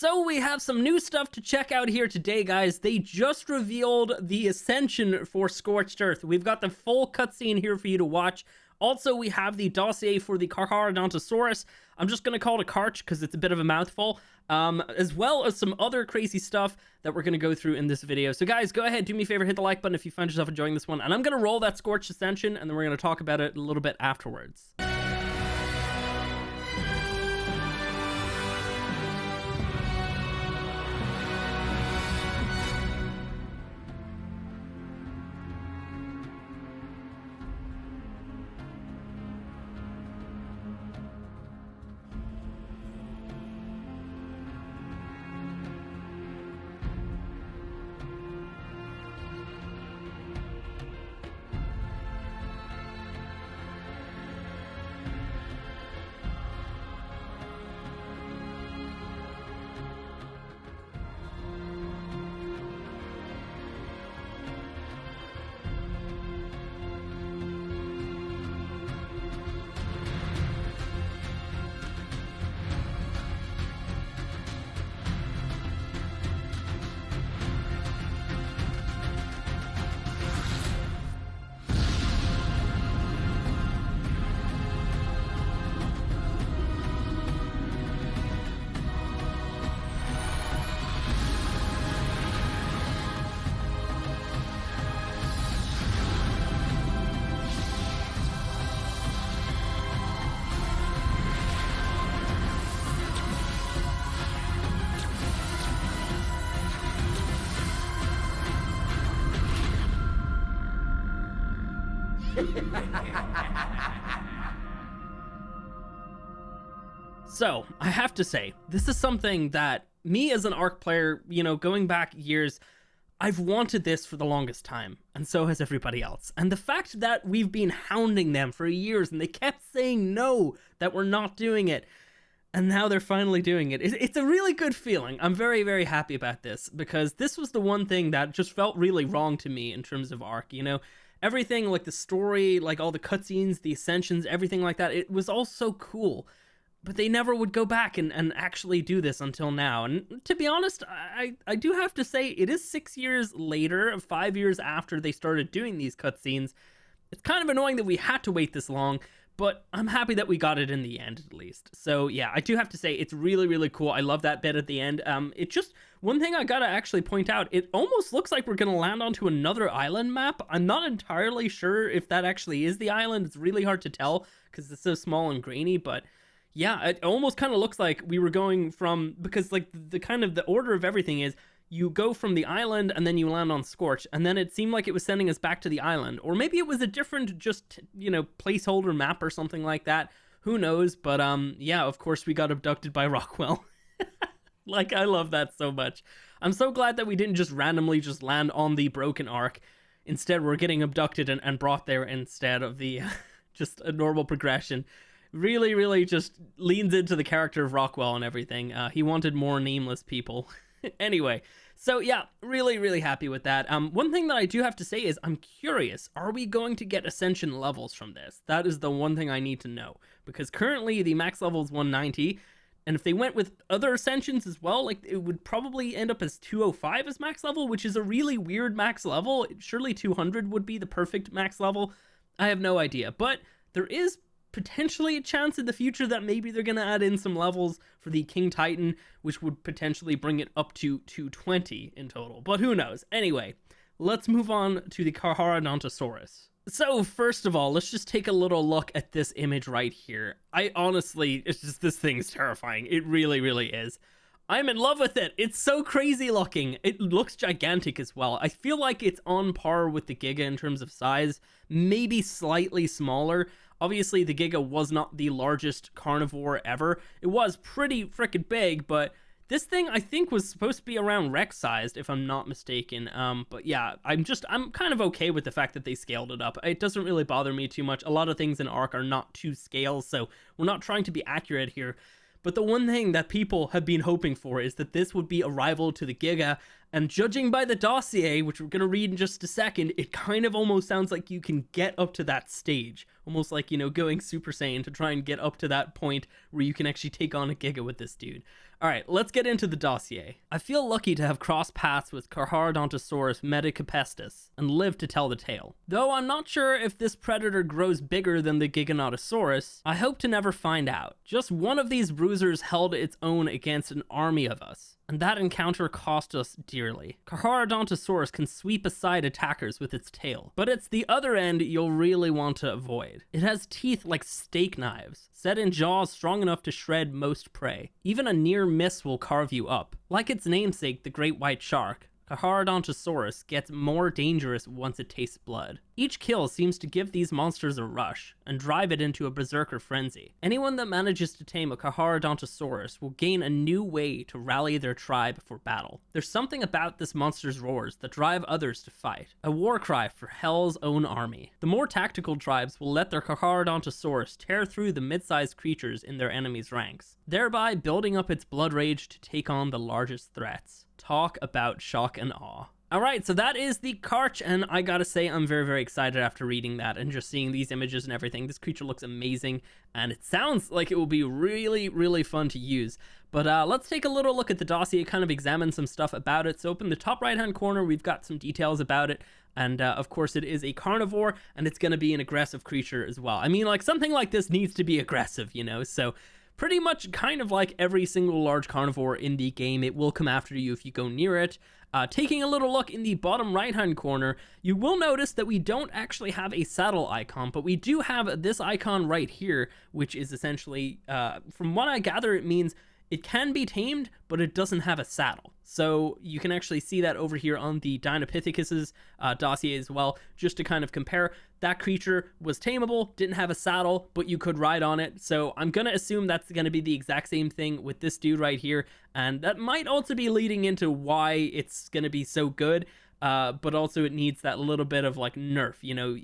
So we have some new stuff to check out here today, guys. They just revealed the Ascension for Scorched Earth. We've got the full cutscene here for you to watch. Also, we have the Dossier for the Carcharodontosaurus. I'm just going to call it a Carch because it's a bit of a mouthful. As well as some other crazy stuff that we're going to go through in this video. So guys, go ahead, do me a favor, hit the like button if you find yourself enjoying this one. And I'm going to roll that Scorched Ascension, and then we're going to talk about it a little bit afterwards. So, I have to say, this is something that me as an ARK player, going back years, I've wanted this for the longest time, and so has everybody else. And the fact that we've been hounding them for years, and they kept saying no, that we're not doing it, and now they're finally doing it. It's a really good feeling. I'm very, very happy about this, because this was the one thing that just felt really wrong to me in terms of ARK, Everything, like the story, like all the cutscenes, the Ascensions, everything like that, it was all so cool. But they never would go back and actually do this until now. And to be honest, I do have to say, it is 6 years later, 5 years after they started doing these cutscenes. It's kind of annoying that we had to wait this long, but I'm happy that we got it in the end, at least. So yeah, I do have to say, it's really, really cool. I love that bit at the end. It just, one thing I gotta actually point out, it almost looks like we're gonna land onto another island map. I'm not entirely sure if that actually is the island. It's really hard to tell because it's so small and grainy, but yeah, it almost kind of looks like we were going from, because like the kind of the order of everything is you go from the island and then you land on Scorch, and then it seemed like it was sending us back to the island, or maybe it was a different just placeholder map or something like that. Who knows? But yeah, of course we got abducted by Rockwell. Like, I love that so much. I'm so glad that we didn't just randomly just land on the broken ARK. Instead, we're getting abducted and brought there instead of the just a normal progression. Really, really just leans into the character of Rockwell and everything. He wanted more nameless people. Anyway, so yeah, really, really happy with that. One thing that I do have to say is I'm curious, are we going to get Ascension levels from this? That is the one thing I need to know, because currently the max level is 190, and if they went with other Ascensions as well, like, it would probably end up as 205 as max level, which is a really weird max level. Surely 200 would be the perfect max level. I have no idea, but there is potentially a chance in the future that maybe they're going to add in some levels for the King Titan, which would potentially bring it up to 220 in total, but who knows. Anyway, let's move on to the Carcharodontosaurus. So first of all, let's just take a little look at this image right here. I honestly, it's just, this thing's terrifying. It really, really is. I'm in love with it. It's so crazy looking. It looks gigantic as well. I feel like it's on par with the Giga in terms of size, maybe slightly smaller. Obviously, the Giga was not the largest carnivore ever. It was pretty freaking big, but this thing I think was supposed to be around Rex sized, if I'm not mistaken. But yeah, I'm kind of okay with the fact that they scaled it up. It doesn't really bother me too much. A lot of things in ARK are not to scale, so we're not trying to be accurate here. But the one thing that people have been hoping for is that this would be a rival to the Giga, and judging by the Dossier, which we're going to read in just a second, it kind of almost sounds like you can get up to that stage. Almost like, going Super Saiyan to try and get up to that point where you can actually take on a Giga with this dude. Alright, let's get into the dossier. I feel lucky to have crossed paths with Carcharodontosaurus medicapestis and lived to tell the tale. Though I'm not sure if this predator grows bigger than the Giganotosaurus, I hope to never find out. Just one of these bruisers held its own against an army of us, and that encounter cost us dearly. Carcharodontosaurus can sweep aside attackers with its tail, but it's the other end you'll really want to avoid. It has teeth like steak knives, set in jaws strong enough to shred most prey. Even a near miss will carve you up. Like its namesake, the great white shark, Carcharodontosaurus gets more dangerous once it tastes blood. Each kill seems to give these monsters a rush and drive it into a berserker frenzy. Anyone that manages to tame a Carcharodontosaurus will gain a new way to rally their tribe for battle. There's something about this monster's roars that drive others to fight, a war cry for Hell's own army. The more tactical tribes will let their Carcharodontosaurus tear through the mid-sized creatures in their enemies' ranks, thereby building up its blood rage to take on the largest threats. Talk about shock and awe. Alright, so that is the Carch, and I gotta say I'm very, very excited after reading that and just seeing these images and everything. This creature looks amazing, and it sounds like it will be really, really fun to use. But let's take a little look at the dossier, kind of examine some stuff about it. So up in the top right-hand corner, we've got some details about it. And of course it is a carnivore, and it's gonna be an aggressive creature as well. I mean, like, something like this needs to be aggressive, you know, so pretty much kind of like every single large carnivore in the game, it will come after you if you go near it. Taking a little look in the bottom right-hand corner, you will notice that we don't actually have a saddle icon, but we do have this icon right here, which is essentially, from what I gather, it means it can be tamed, but it doesn't have a saddle. So you can actually see that over here on the Dinopithecus's dossier as well, just to kind of compare. That creature was tameable, didn't have a saddle, but you could ride on it. So I'm going to assume that's going to be the exact same thing with this dude right here. And that might also be leading into why it's going to be so good, but also it needs that little bit of like nerf, you know.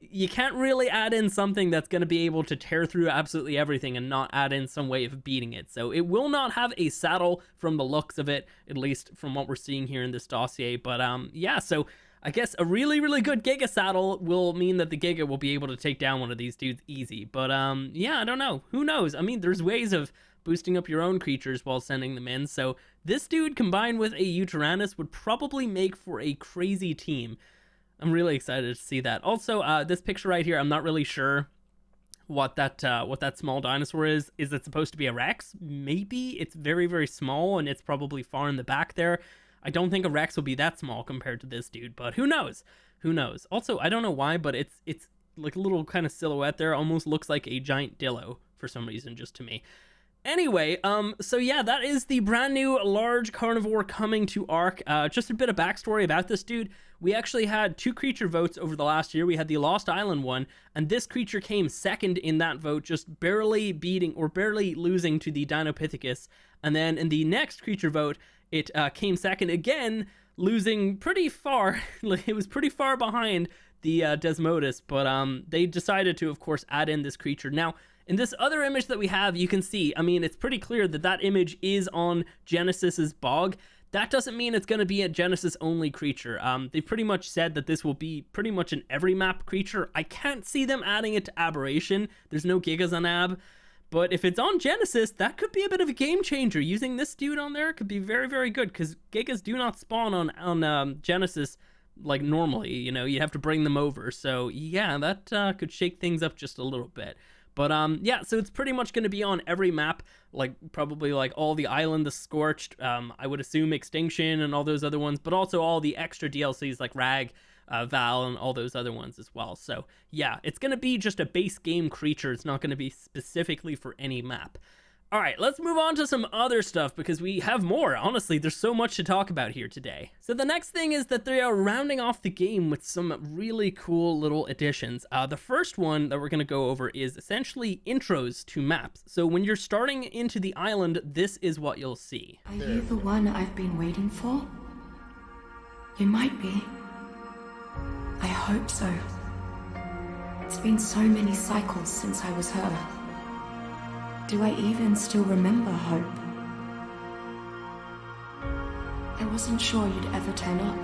You can't really add in something that's going to be able to tear through absolutely everything and not add in some way of beating it. So it will not have a saddle from the looks of it, at least from what we're seeing here in this dossier. But yeah, so I guess a really, really good Giga saddle will mean that the Giga will be able to take down one of these dudes easy. But yeah, I don't know. Who knows? I mean, there's ways of boosting up your own creatures while sending them in. So this dude combined with a Utyrannus would probably make for a crazy team. I'm really excited to see that. Also, this picture right here, I'm not really sure what that small dinosaur is. Is it supposed to be a Rex? Maybe. It's very, very small, and it's probably far in the back there. I don't think a Rex will be that small compared to this dude, but who knows? Who knows? Also, I don't know why, but it's like a little kind of silhouette there. Almost looks like a giant dillo for some reason, just to me. Anyway, so yeah, that is the brand new large carnivore coming to ARK. Just a bit of backstory about this dude. We actually had 2 creature votes over the last year. We had the Lost Island one, and this creature came second in that vote, just barely beating or barely losing to the Dinopithecus. And then in the next creature vote, it came second again, losing pretty far. It was pretty far behind the Desmodus, but they decided to, of course, add in this creature. Now, in this other image that we have, you can see, I mean, it's pretty clear that that image is on Genesis's bog. That doesn't mean it's going to be a Genesis-only creature. They pretty much said that this will be pretty much an every map creature. I can't see them adding it to Aberration. There's no Gigas on Ab. But if it's on Genesis, that could be a bit of a game changer. Using this dude on there could be very, very good, because Gigas do not spawn on Genesis like normally. You know, you have to bring them over. So yeah, that could shake things up just a little bit. But yeah, so it's pretty much going to be on every map, like probably like all the Island, the Scorched, I would assume Extinction and all those other ones, but also all the extra DLCs like Rag, Val, and all those other ones as well. So yeah, it's going to be just a base game creature. It's not going to be specifically for any map. All right, let's move on to some other stuff because we have more. Honestly, there's so much to talk about here today. So the next thing is that they are rounding off the game with some really cool little additions. The first one that we're going to go over is essentially intros to maps. So when you're starting into the island, this is what you'll see. Are you the one I've been waiting for? You might be. I hope so. It's been so many cycles since I was her. Do I even still remember Hope? I wasn't sure you'd ever turn up.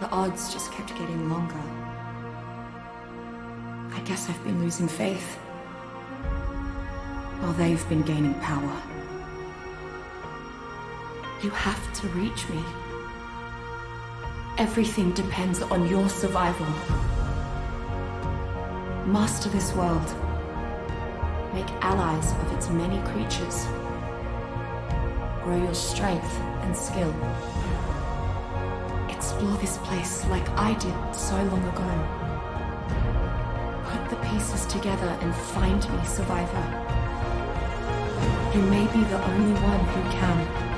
The odds just kept getting longer. I guess I've been losing faith. while they've been gaining power. You have to reach me. Everything depends on your survival. Master this world. Make allies of its many creatures. Grow your strength and skill. Explore this place like I did so long ago. Put the pieces together and find me, survivor. You may be the only one who can.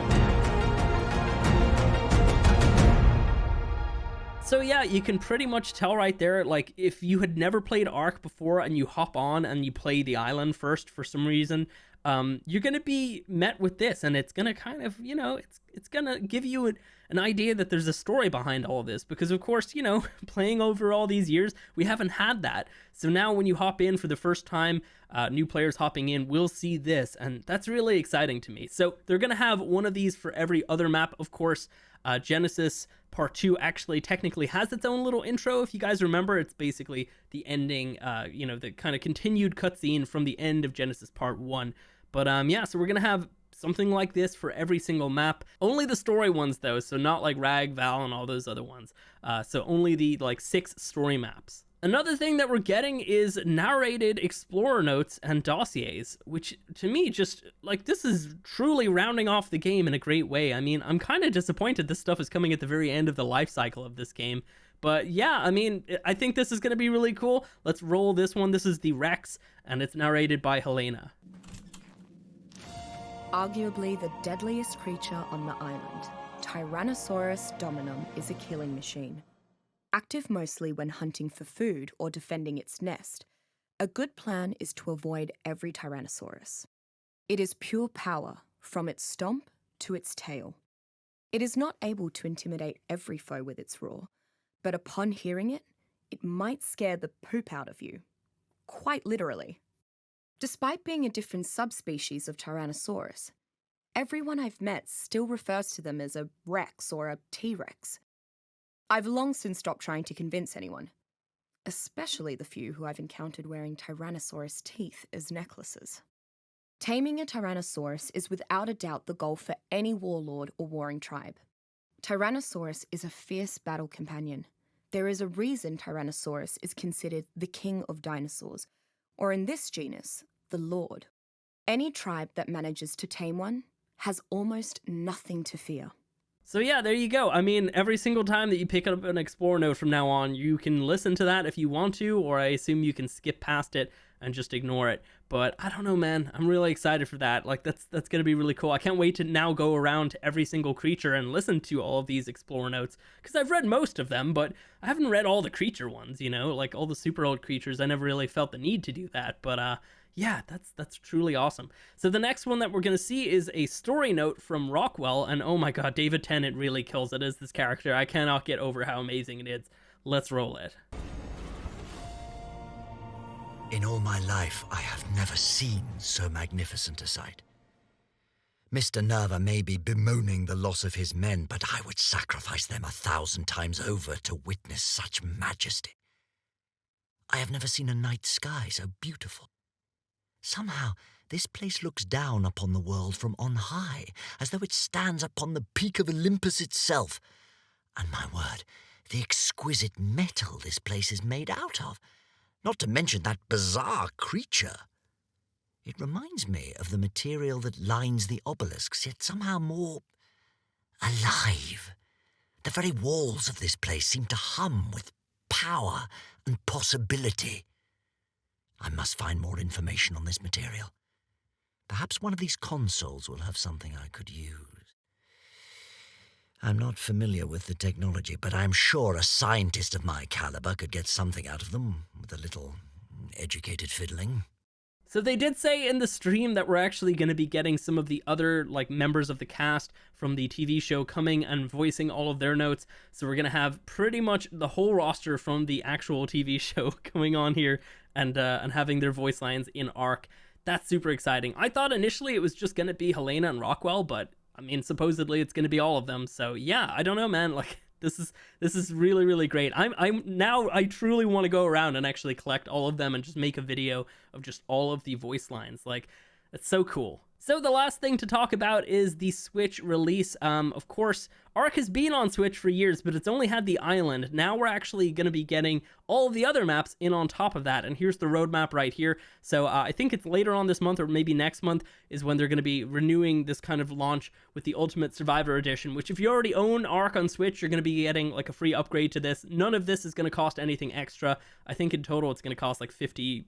So yeah, you can pretty much tell right there, like, if you had never played ARK before and you hop on and you play the island first for some reason, you're going to be met with this, and it's going to kind of, you know, it's going to give you an idea that there's a story behind all of this, because of course, you know, playing over all these years, we haven't had that. So now when you hop in for the first time, new players hopping in will see this, and that's really exciting to me. So they're going to have one of these for every other map, of course. Genesis Part 2 actually technically has its own little intro. If you guys remember, it's basically the ending, you know, the kind of continued cutscene from the end of Genesis Part 1. But yeah, so we're going to have something like this for every single map. Only the story ones though, so not like Rag, Val, and all those other ones. So only the like 6 story maps. Another thing that we're getting is narrated explorer notes and dossiers, which to me just, like, this is truly rounding off the game in a great way. I mean, I'm kind of disappointed this stuff is coming at the very end of the life cycle of this game. But yeah, I mean, I think this is going to be really cool. Let's roll this one. This is the Rex, and it's narrated by Helena. Arguably the deadliest creature on the island, Tyrannosaurus dominum is a killing machine. Active mostly when hunting for food or defending its nest, a good plan is to avoid every Tyrannosaurus. It is pure power, from its stomp to its tail. It is not able to intimidate every foe with its roar, but upon hearing it, it might scare the poop out of you. Quite literally. Despite being a different subspecies of Tyrannosaurus, everyone I've met still refers to them as a Rex or a T-Rex. I've long since stopped trying to convince anyone, especially the few who I've encountered wearing Tyrannosaurus teeth as necklaces. Taming a Tyrannosaurus is without a doubt the goal for any warlord or warring tribe. Tyrannosaurus is a fierce battle companion. There is a reason Tyrannosaurus is considered the king of dinosaurs, or in this genus, the lord. Any tribe that manages to tame one has almost nothing to fear. So yeah, there you go. I mean, every single time that you pick up an Explorer note from now on, you can listen to that if you want to, or I assume you can skip past it and just ignore it. But I don't know, man. I'm really excited for that. Like, that's going to be really cool. I can't wait to now go around to every single creature and listen to all of these Explorer notes, because I've read most of them, but I haven't read all the creature ones, you know? Like, all the super old creatures, I never really felt the need to do that. But yeah, that's truly awesome. So the next one that we're going to see is a story note from Rockwell, and oh my god, David Tennant really kills it as this character. I cannot get over how amazing it is. Let's roll it. In all my life, I have never seen so magnificent a sight. Mr. Nerva may be bemoaning the loss of his men, but I would sacrifice them 1,000 times over to witness such majesty. I have never seen a night sky so beautiful. Somehow, this place looks down upon the world from on high, as though it stands upon the peak of Olympus itself. And my word, the exquisite metal this place is made out of, not to mention that bizarre creature. It reminds me of the material that lines the obelisks, yet somehow more alive. The very walls of this place seem to hum with power and possibility. I must find more information on this material. Perhaps one of these consoles will have something I could use. I'm not familiar with the technology, but I'm sure a scientist of my caliber could get something out of them with a little educated fiddling. So they did say in the stream that we're actually going to be getting some of the other like members of the cast from the TV show coming and voicing all of their notes. So we're going to have pretty much the whole roster from the actual TV show coming on here and having their voice lines in ARK. That's super exciting. I thought initially it was just going to be Helena and Rockwell, but I mean, supposedly it's going to be all of them. So yeah, I don't know, man. Like, this is really, really great. I'm now, I truly want to go around and actually collect all of them and just make a video of just all of the voice lines. Like, It's so cool. So the last thing to talk about is the Switch release. Of course, ARK has been on Switch for years, but it's only had the island. Now we're actually going to be getting all of the other maps in on top of that. And here's the roadmap right here. So I think it's later on this month or maybe next month is when they're going to be renewing this kind of launch with the Ultimate Survivor Edition, which if you already own ARK on Switch, you're going to be getting like a free upgrade to this. None of this is going to cost anything extra. I think in total it's going to cost like €50,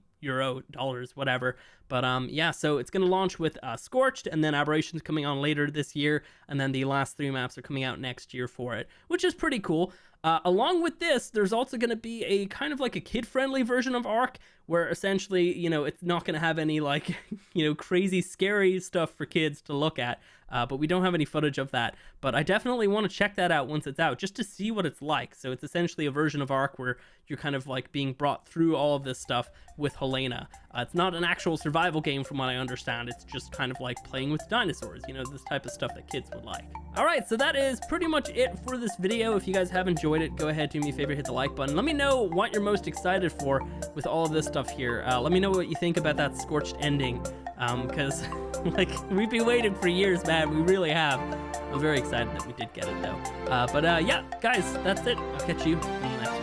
dollars, whatever. But yeah, so it's going to launch with Scorched, and then Aberration's coming on later this year, and then the last 3 maps are coming out next year for it, which is pretty cool. Along with this, there's also going to be a kind of like a kid-friendly version of ARK, where essentially, you know, it's not going to have any like, you know, crazy scary stuff for kids to look at. But we don't have any footage of that. But I definitely want to check that out once it's out, just to see what it's like. So it's essentially a version of ARK where you're kind of like being brought through all of this stuff with Helena. It's not an actual survival game from what I understand. It's just kind of like playing with dinosaurs, you know, this type of stuff that kids would like. All right, so that is pretty much it for this video. If you guys have enjoyed it, go ahead, do me a favor, hit the like button. Let me know what you're most excited for with all of this stuff here. Let me know what you think about that Scorched ending, because like we've been waiting for years, man. We really have. I'm very excited that we did get it though. But yeah, guys, that's it. I'll catch you in the next one.